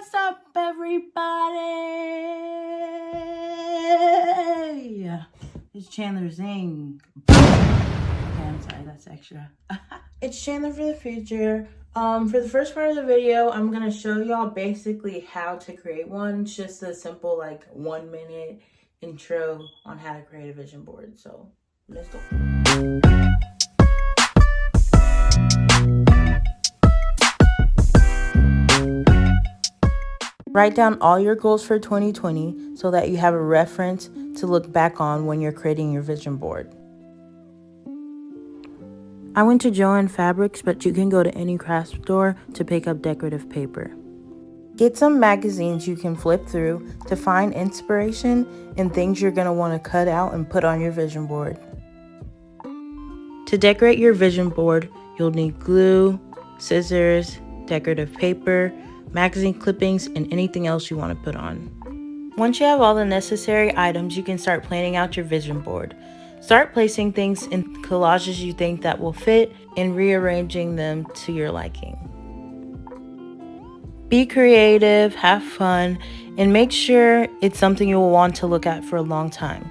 What's up, everybody? It's Chandler Zing. Okay, I'm sorry, that's extra. It's Chandler for the future. For the first part of the video, I'm gonna show y'all basically how to create one. It's just a simple, like, 1-minute intro on how to create a vision board. So let's go. Write down all your goals for 2020 so that you have a reference to look back on when you're creating your vision board. I went to Joann Fabrics, but you can go to any craft store to pick up decorative paper. Get some magazines you can flip through to find inspiration and things you're going to want to cut out and put on your vision board. To decorate your vision board, you'll need glue, scissors, decorative paper, magazine clippings, and anything else you want to put on. Once you have all the necessary items, you can start planning out your vision board. Start placing things in collages you think that will fit and rearranging them to your liking. Be creative, have fun, and make sure it's something you will want to look at for a long time.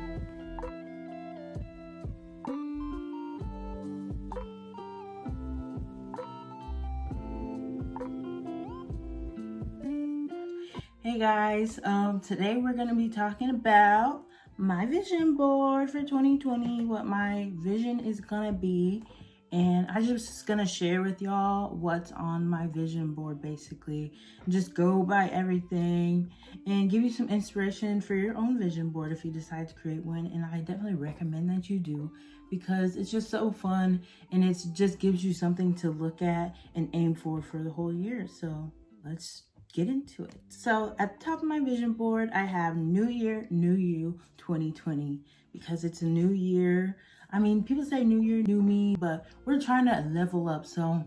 Hey guys, today we're going to be talking about my vision board for 2020, what my vision is going to be, and I'm just going to share with y'all what's on my vision board basically. Just go by everything and give you some inspiration for your own vision board if you decide to create one, and I definitely recommend that you do because it's just so fun and it just gives you something to look at and aim for the whole year. So let's get into it. So at the top of my vision board, I have New Year, New You 2020 because it's a new year. I mean, people say New Year, New Me, but we're trying to level up. So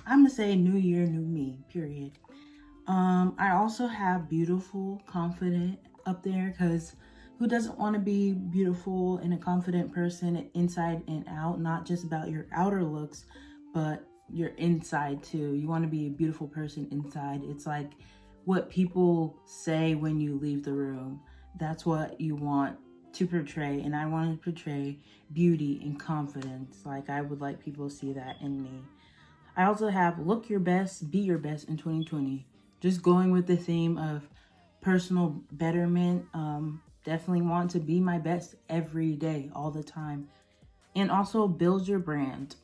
I'm gonna say New Year, New Me, period. I also have Beautiful, Confident up there because who doesn't want to be beautiful and a confident person inside and out, not just about your outer looks, but your inside too. You want to be a beautiful person inside. It's like what people say when you leave the room. That's what you want to portray, and I want to portray beauty and confidence. Like I would like people to see that in me. I also have Look Your Best, Be Your Best in 2020. Just going with the theme of personal betterment. Definitely want to be my best every day, all the time. And also build your brand.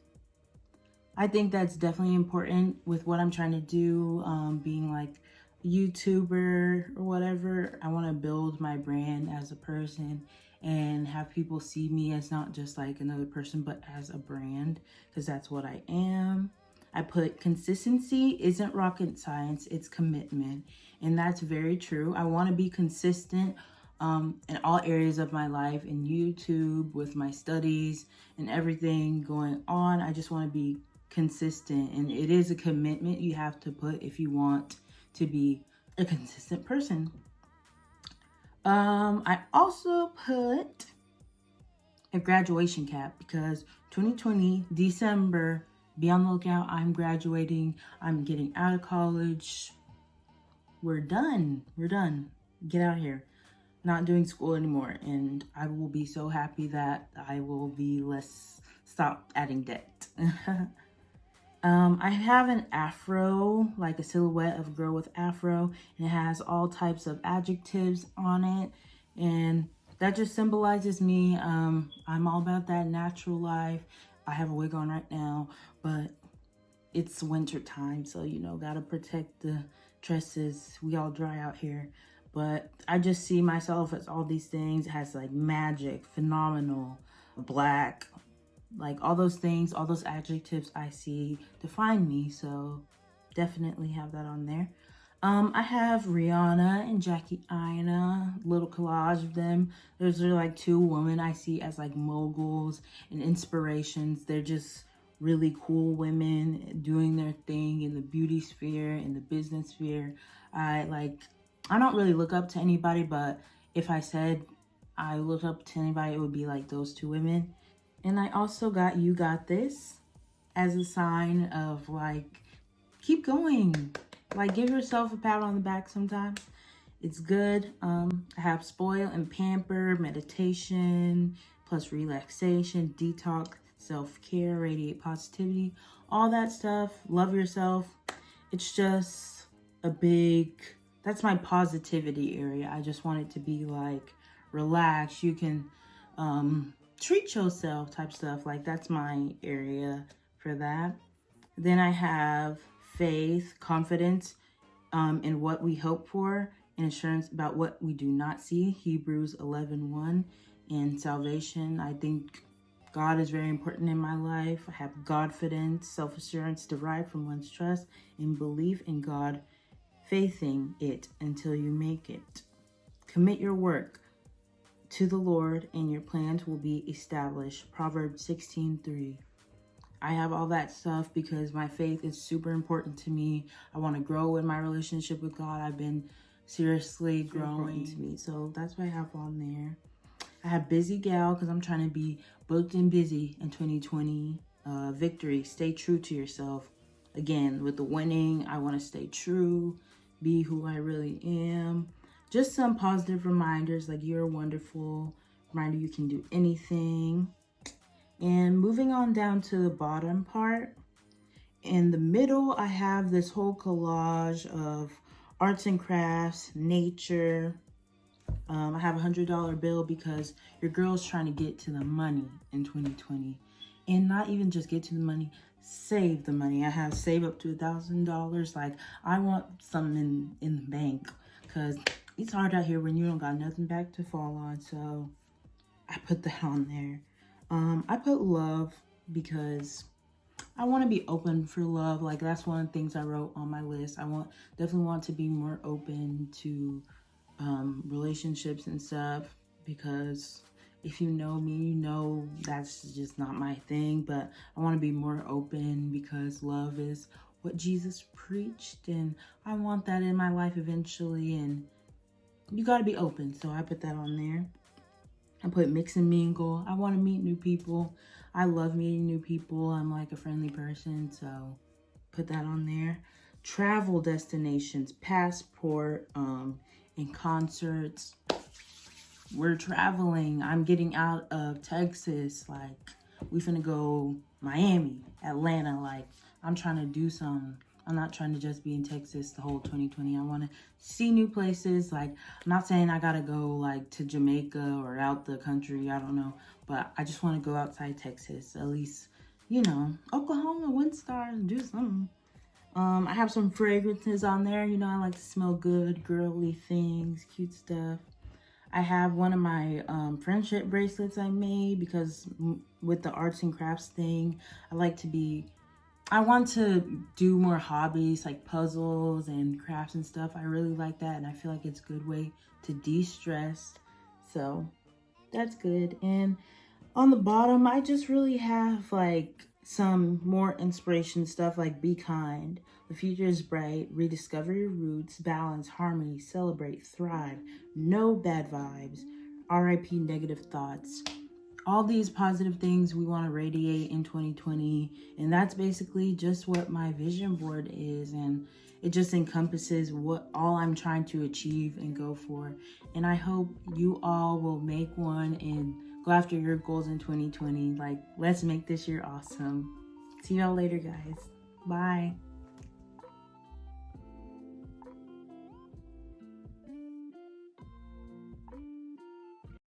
I think that's definitely important with what I'm trying to do, being like a YouTuber or whatever. I want to build my brand as a person and have people see me as not just like another person, but as a brand, because that's what I am. I put consistency isn't rocket science, it's commitment. And that's very true. I want to be consistent in all areas of my life, in YouTube, with my studies and everything going on. I just want to be consistent, and it is a commitment you have to put if you want to be a consistent person. I also put a graduation cap because 2020 December, be on the lookout. I'm graduating. I'm getting out of college. We're done. Get out of here. Not doing school anymore, and I will be so happy that I will be stop adding debt. I have an afro, like a silhouette of a girl with afro, and it has all types of adjectives on it, and that just symbolizes me. I'm all about that natural life. I have a wig on right now, but it's winter time, so you know, gotta protect the tresses. We all dry out here, but I just see myself as all these things. It has like magic, phenomenal, black, like all those things, all those adjectives I see define me. So definitely have that on there. I have Rihanna and Jackie Aina, little collage of them. Those are like two women I see as like moguls and inspirations. They're just really cool women doing their thing in the beauty sphere, in the business sphere. I don't really look up to anybody, but if I said I look up to anybody, it would be like those two women. And I also got You Got This as a sign of like, keep going. Like, give yourself a pat on the back sometimes. It's good. I have spoil and pamper, meditation, plus relaxation, detox, self-care, radiate positivity, all that stuff. Love yourself. It's just a big, that's my positivity area. I just want it to be like relax. You can treat yourself type stuff. Like, that's my area for that. Then I have faith, confidence in what we hope for, and assurance about what we do not see, Hebrews 11:1. And salvation, I think God is very important in my life. I have Godfidence, self-assurance derived from one's trust and belief in God, faithing it until you make it. Commit your work to the Lord and your plans will be established, Proverbs 16:3. I have all that stuff because my faith is super important to me. I want to grow in my relationship with God. I've been seriously growing to me. So that's what I have on there. I have busy gal because I'm trying to be booked and busy in 2020. Victory, stay true to yourself. Again, with the winning, I want to stay true, be who I really am. Just some positive reminders like you're wonderful. Reminder you can do anything. And moving on down to the bottom part, in the middle, I have this whole collage of arts and crafts, nature. I have a $100 bill because your girl's trying to get to the money in 2020. And not even just get to the money, save the money. I have save up to $1,000. Like, I want something in the bank because it's hard out here when you don't got nothing back to fall on. So I put that on there. I put love because I want to be open for love. Like, that's one of the things I wrote on my list. I definitely want to be more open to relationships and stuff, because if you know me, you know that's just not my thing. But I want to be more open because love is what Jesus preached, and I want that in my life eventually, and you got to be open. So I put that on there. I put mix and mingle. I want to meet new people. I love meeting new people. I'm like a friendly person, so put that on there. Travel destinations, passport, and concerts. We're traveling. I'm getting out of Texas. Like, we finna go Miami, Atlanta. Like, I'm trying to do some. I'm not trying to just be in Texas the whole 2020. I want to see new places. Like, I'm not saying I gotta go like to Jamaica or out the country. I don't know, but I just want to go outside Texas. At least, you know, Oklahoma, Windstar, do something. I have some fragrances on there. You know, I like to smell good, girly things, cute stuff. I have one of my friendship bracelets I made because with the arts and crafts thing, I want to do more hobbies like puzzles and crafts and stuff. I really like that, and I feel like it's a good way to de-stress. So that's good. And on the bottom, I just really have like some more inspiration stuff like be kind. The future is bright. Rediscover your roots. Balance, harmony, celebrate, thrive. No bad vibes. RIP negative thoughts. All these positive things we want to radiate in 2020. And that's basically just what my vision board is. And it just encompasses what all I'm trying to achieve and go for. And I hope you all will make one and go after your goals in 2020. Like, let's make this year awesome. See y'all later, guys. Bye.